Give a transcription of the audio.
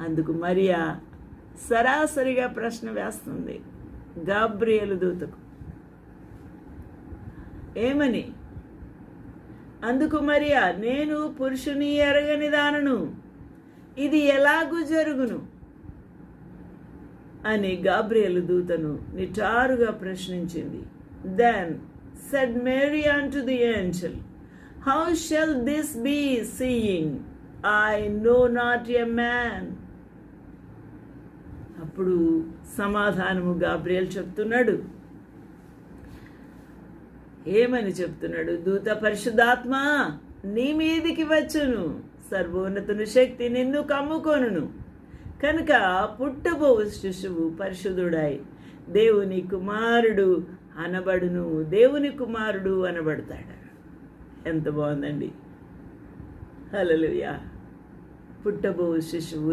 అందుకు మరియా సరాసరిగా ప్రశ్న వేస్తుంది గాబ్రియేలు దూతకు. ఏమని? అందుకు మరియా, నేను పురుషుని ఎరగని దానను, ఇది ఎలాగూ జరుగును అని గాబ్రియేలు దూతను నిటారుగా ప్రశ్నించింది. Then said Mary unto the angel, how shall this be, seeing I know not a man? అప్పుడు సమాధానము గాబ్రియేలు చెప్తున్నాడు. ఏమని చెప్తున్నాడు? దూత, పరిశుద్ధాత్మ నీ మీదికి వచ్చును, సర్వోన్నతుని శక్తి నిన్ను కమ్ముకొనును, కనుక పుట్టబోవు శిశువు పరిశుద్ధుడై దేవుని కుమారుడు అనబడును, దేవుని కుమారుడు అనబడతాడు. ఎంత బాగుందండి. హల్లెలూయా. పుట్టబోవు శిశువు